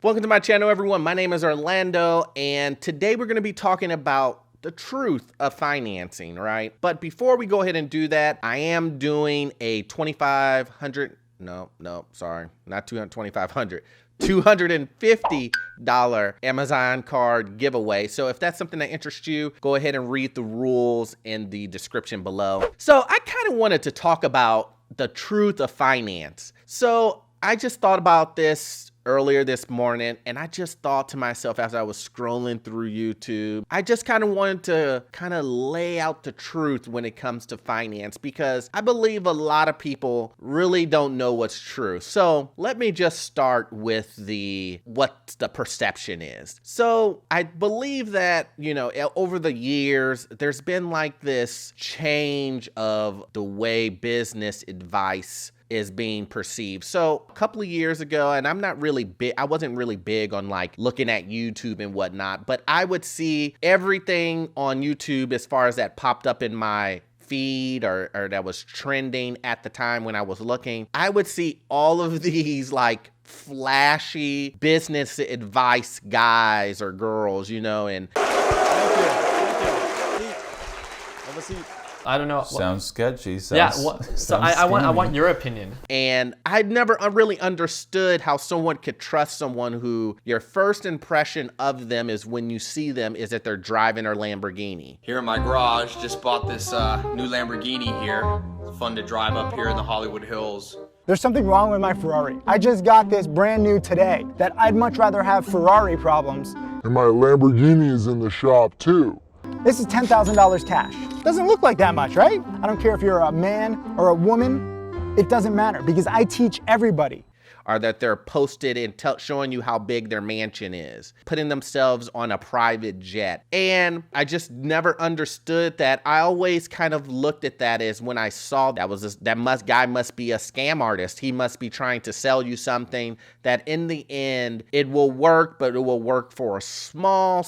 Welcome to my channel, everyone. My name is Orlando, and today we're going to be talking about the truth of financing, right? But before we go ahead and do that, I am doing a $250 Amazon card giveaway. So if that's something that interests you, go ahead and read the rules in the description below. So I kind of wanted to talk about the truth of finance. So I just thought about this earlier this morning, and I just thought to myself as I was scrolling through YouTube, I just kind of wanted to kind of lay out the truth when it comes to finance, because I believe a lot of people really don't know what's true. So let me just start with what the perception is. So I believe that, over the years, there's been like this change of the way business advice is being perceived. So a couple of years ago, and I wasn't really big on like looking at YouTube and whatnot, but I would see everything on YouTube as far as that popped up in my feed or that was trending at the time when I was looking. I would see all of these like flashy business advice guys or girls, and Thank you. Have a seat. I don't know. Sounds sketchy. I want your opinion. And I'd never really understood how someone could trust someone who your first impression of them is when you see them is that they're driving a Lamborghini. Here in my garage, just bought this new Lamborghini here. It's fun to drive up here in the Hollywood Hills. There's something wrong with my Ferrari. I just got this brand new today that I'd much rather have Ferrari problems. And my Lamborghini is in the shop too. This is $10,000 cash. Doesn't look like that much, right? I don't care if you're a man or a woman. It doesn't matter because I teach everybody. Or that they're posted and showing you how big their mansion is, putting themselves on a private jet. And I just never understood that. I always kind of looked at that as when I saw guy must be a scam artist. He must be trying to sell you something that in the end, it will work, but it will work for a small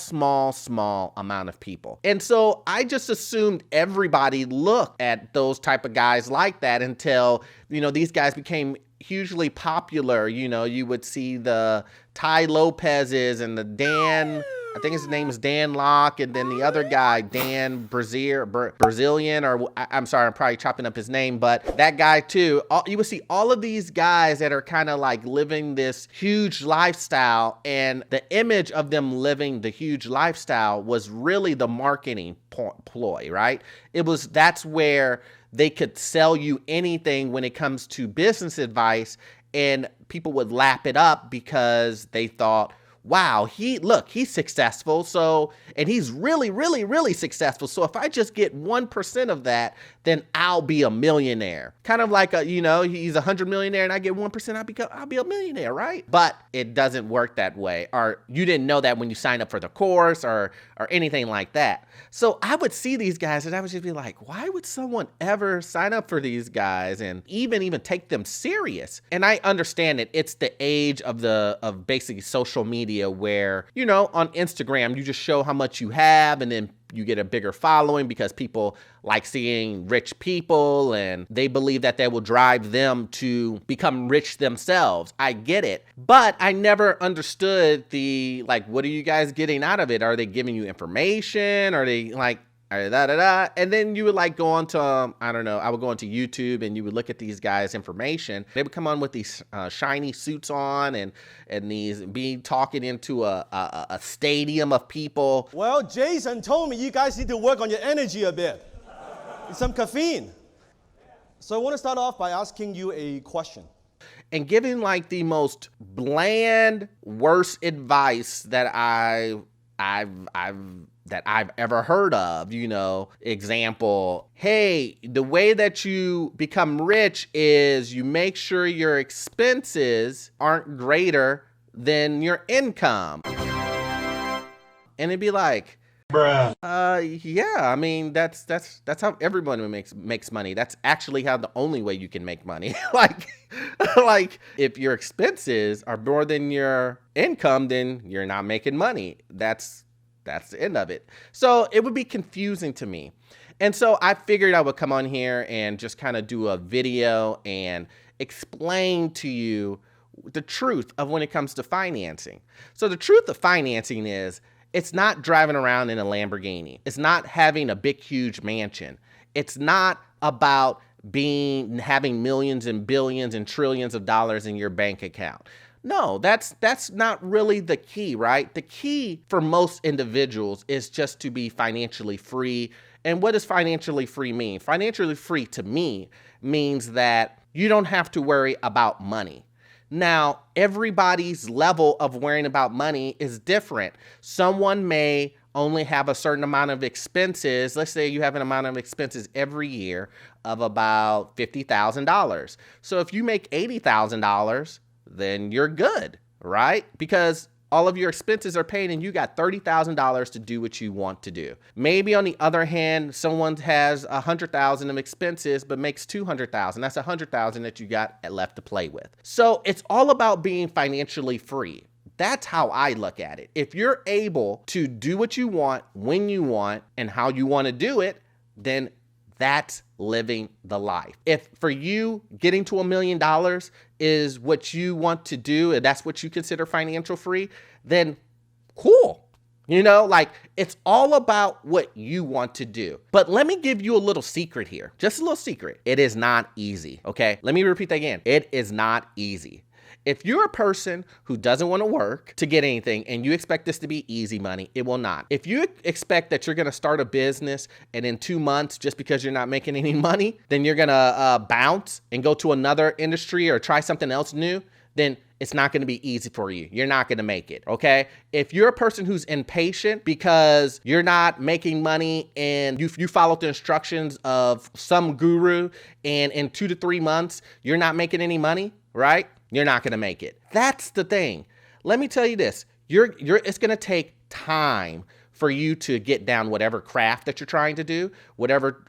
amount of people. And so I just assumed everybody looked at those type of guys like that until, these guys became hugely popular. You would see the Ty Lopez's and the I think his name is Dan Locke, and then the other guy, Dan Brazilian, or I'm sorry, I'm probably chopping up his name, but that guy too. You would see all of these guys that are kind of like living this huge lifestyle, and the image of them living the huge lifestyle was really the marketing ploy, right? That's where they could sell you anything when it comes to business advice, and people would lap it up because they thought, wow, he's successful. So, and he's really successful. So if I just get 1% of that, then I'll be a millionaire. Kind of like he's $100 millionaire and I get 1%, I'll be a millionaire, right? But it doesn't work that way. Or you didn't know that when you signed up for the course or anything like that. So I would see these guys and I would just be like, why would someone ever sign up for these guys and even take them serious? And I understand it. It's the age of basically social media, where, on Instagram, you just show how much you have and then you get a bigger following because people like seeing rich people and they believe that they will drive them to become rich themselves. I get it. But I never understood what are you guys getting out of it? Are they giving you information? Are they and then you would go on to, I would go onto YouTube and you would look at these guys' information. They would come on with these shiny suits on and these be talking into a stadium of people. Well, Jason told me you guys need to work on your energy a bit. Some caffeine. So I want to start off by asking you a question. And giving the most bland, worst advice that I've ever heard of, example, hey, the way that you become rich is you make sure your expenses aren't greater than your income. And it'd be like, bruh. Yeah, that's how everyone makes money. That's actually how the only way you can make money. If your expenses are more than your income, then you're not making money. That's the end of it. So it would be confusing to me. And so I figured I would come on here and just kind of do a video and explain to you the truth of when it comes to financing. So the truth of financing is it's not driving around in a Lamborghini. It's not having a big, huge mansion. It's not about having millions and billions and trillions of dollars in your bank account. No, that's not really the key, right? The key for most individuals is just to be financially free. And what does financially free mean? Financially free to me means that you don't have to worry about money. Now, everybody's level of worrying about money is different. Someone may only have a certain amount of expenses. Let's say you have an amount of expenses every year of about $50,000. So if you make $80,000, then you're good, right? Because all of your expenses are paid and you got $30,000 to do what you want to do. Maybe on the other hand, someone has $100,000 of expenses but makes $200,000. That's $100,000 that you got left to play with. So it's all about being financially free. That's how I look at it. If you're able to do what you want, when you want, and how you want to do it, then that's living the life. If for you, getting to $1 million is what you want to do, and that's what you consider financial free, then cool. You know, like it's all about what you want to do. But let me give you a little secret here, just a little secret. It is not easy, okay? Let me repeat that again. It is not easy. If you're a person who doesn't want to work to get anything and you expect this to be easy money, it will not. If you expect that you're going to start a business and in 2 months, just because you're not making any money, then you're going to bounce and go to another industry or try something else new, then it's not going to be easy for you. You're not going to make it, okay? If you're a person who's impatient because you're not making money and you followed the instructions of some guru and in 2 to 3 months, you're not making any money, right? You're not going to make it. That's the thing. Let me tell you this. It's going to take time for you to get down whatever craft that you're trying to do, whatever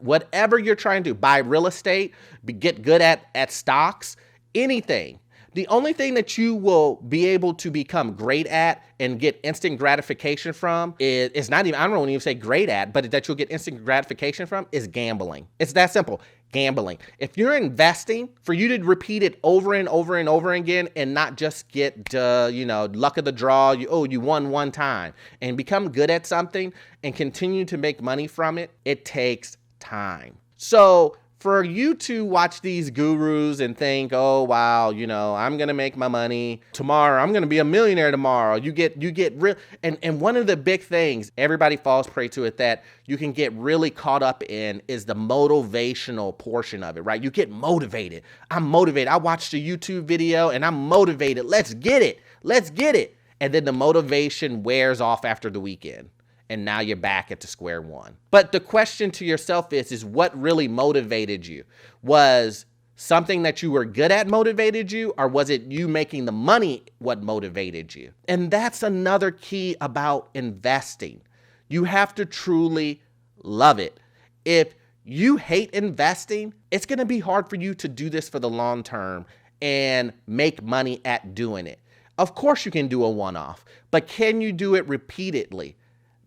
you're trying to do. Buy real estate, get good at stocks, anything. The only thing that you will be able to become great at and get instant gratification from is not even, I don't even say great at, but that you'll get instant gratification from is gambling. It's that simple. Gambling. If you're investing, for you to repeat it over and over and over again and not just get, luck of the draw, you won one time, and become good at something and continue to make money from it, it takes time. So for you to watch these gurus and think, oh, wow, I'm going to make my money tomorrow. I'm going to be a millionaire tomorrow. You get real. And one of the big things everybody falls prey to it that you can get really caught up in is the motivational portion of it, right? You get motivated. I'm motivated. I watched a YouTube video and I'm motivated. Let's get it. Let's get it. And then the motivation wears off after the weekend. And now you're back at the square one. But the question to yourself is what really motivated you? Was something that you were good at motivated you, or was it you making the money what motivated you? And that's another key about investing. You have to truly love it. If you hate investing, it's going to be hard for you to do this for the long term and make money at doing it. Of course you can do a one-off, but can you do it repeatedly?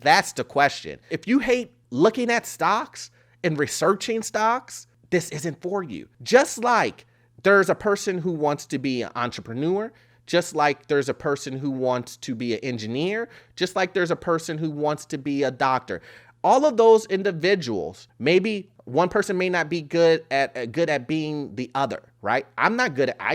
That's the question. If you hate looking at stocks and researching stocks, this isn't for you. Just like there's a person who wants to be an entrepreneur, just like there's a person who wants to be an engineer, just like there's a person who wants to be a doctor. All of those individuals, maybe one person may not be good at being the other, right? I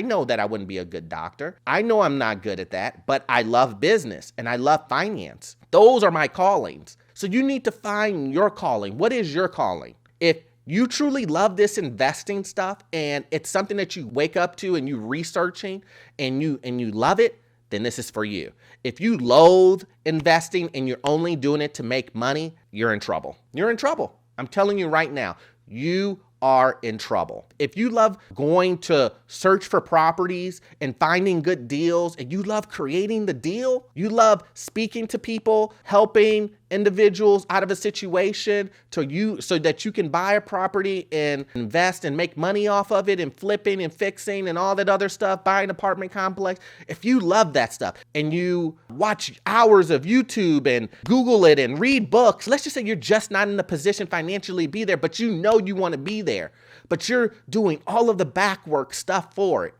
know that I wouldn't be a good doctor. I know I'm not good at that, but I love business and I love finance. Those are my callings. So you need to find your calling. What is your calling? If you truly love this investing stuff and it's something that you wake up to and you researching and you love it, then this is for you. If you loathe investing and you're only doing it to make money, you're in trouble. You're in trouble. I'm telling you right now, you are in trouble. If you love going to search for properties and finding good deals, and you love creating the deal, you love speaking to people, helping individuals out of a situation so that you can buy a property and invest and make money off of it and flipping and fixing and all that other stuff, buy an apartment complex. If you love that stuff and you watch hours of YouTube and Google it and read books, let's just say you're just not in the position financially to be there, but you know you want to be there, but you're doing all of the back work stuff for it.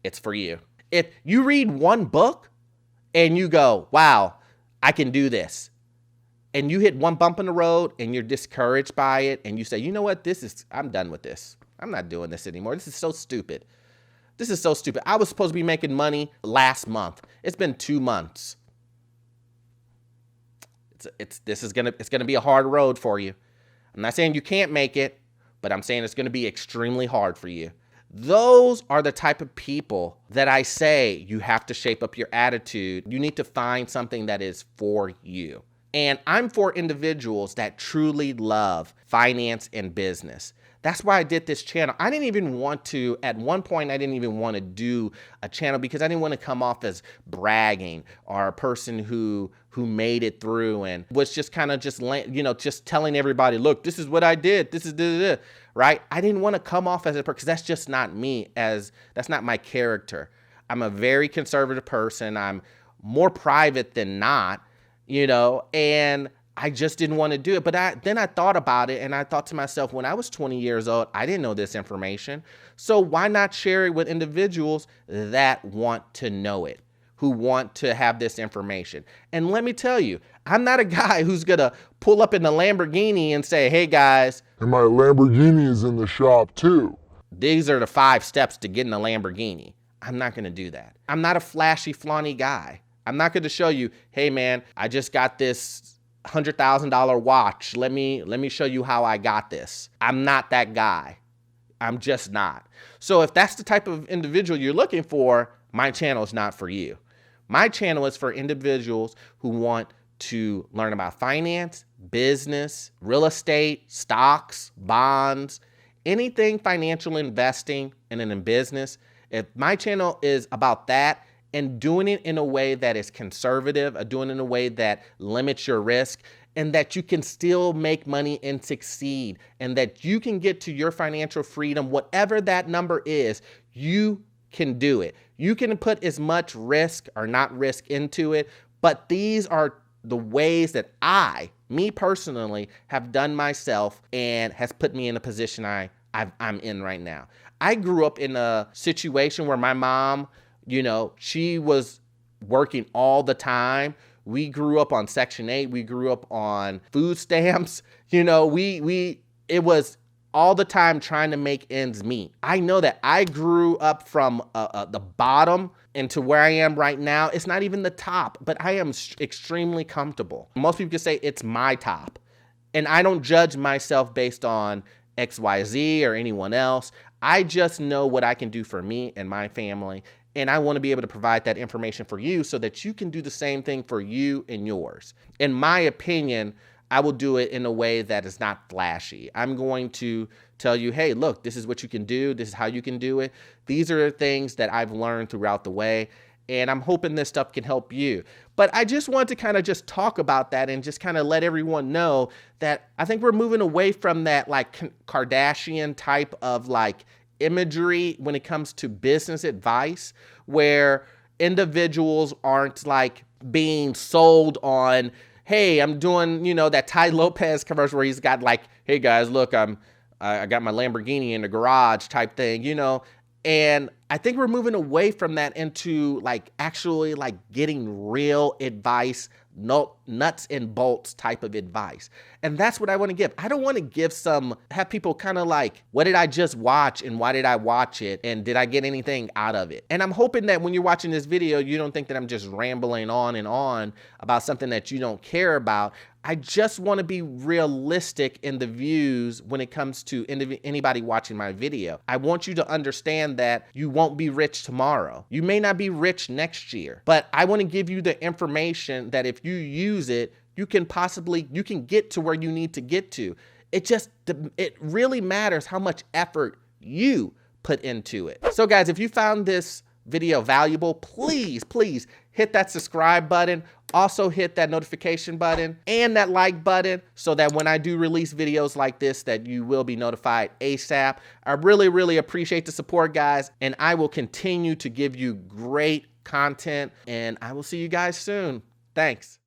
It's for you. If you read one book and you go, wow, I can do this, and you hit one bump in the road and you're discouraged by it, and you say, you know what, I'm done with this. I'm not doing this anymore. This is so stupid. This is so stupid. I was supposed to be making money last month. It's been 2 months. It's gonna be a hard road for you. I'm not saying you can't make it, but I'm saying it's gonna be extremely hard for you. Those are the type of people that I say you have to shape up your attitude. You need to find something that is for you. And I'm for individuals that truly love finance and business. That's why I did this channel. I didn't even want to, at one point, I didn't even want to do a channel because I didn't want to come off as bragging or a person who made it through and was just kind of just telling everybody, look, this is what I did. This is right? I didn't want to come off as a person because that's just not me, that's not my character. I'm a very conservative person. I'm more private than not, and I just didn't want to do it. But then I thought about it, and I thought to myself, when I was 20 years old, I didn't know this information. So why not share it with individuals that want to know it, who want to have this information? And let me tell you, I'm not a guy who's going to pull up in the Lamborghini and say, hey guys, And my Lamborghini is in the shop too. these are the 5 steps to getting a Lamborghini. I'm not going to do that. I'm not a flashy, flaunty guy. I'm not going to show you, hey man, I just got this $100,000 watch. Let me show you how I got this. I'm not that guy. I'm just not. So if that's the type of individual you're looking for, my channel is not for you. My channel is for individuals who want to learn about finance, business, real estate, stocks, bonds, anything financial investing and in business. If my channel is about that, and doing it in a way that is conservative, doing it in a way that limits your risk, and that you can still make money and succeed, and that you can get to your financial freedom, whatever that number is, you can do it. You can put as much risk or not risk into it, but these are the ways that me personally, have done myself and has put me in a position I'm in right now. I grew up in a situation where my mom, she was working all the time. We grew up on Section 8. We grew up on food stamps. It was all the time trying to make ends meet. I know that I grew up from the bottom into where I am right now. It's not even the top, but I am extremely comfortable. Most people can say it's my top. And I don't judge myself based on XYZ or anyone else. I just know what I can do for me and my family. And I want to be able to provide that information for you so that you can do the same thing for you and yours. In my opinion, I will do it in a way that is not flashy. I'm going to tell you, hey, look, this is what you can do. This is how you can do it. These are the things that I've learned throughout the way. And I'm hoping this stuff can help you. But I just want to kind of just talk about that and just kind of let everyone know that I think we're moving away from that like Kardashian type of like imagery when it comes to business advice, where individuals aren't like being sold on, hey, I'm doing, that Ty Lopez commercial where he's got like, hey guys, look, I got my Lamborghini in the garage type thing, And I think we're moving away from that into like actually like getting real advice, nuts and bolts type of advice. And that's what I want to give. I don't want to have people kind of like, what did I just watch and why did I watch it? And did I get anything out of it? And I'm hoping that when you're watching this video, you don't think that I'm just rambling on and on about something that you don't care about. I just want to be realistic in the views when it comes to anybody watching my video. I want you to understand that you won't be rich tomorrow. You may not be rich next year, but I want to give you the information that if you use it, you can get to where you need to get to. It really matters how much effort you put into it. So guys, if you found this video valuable, please hit that subscribe button. Also hit that notification button and that like button so that when I do release videos like this, that you will be notified ASAP. I really appreciate the support, guys, and I will continue to give you great content, and I will see you guys soon. Thanks.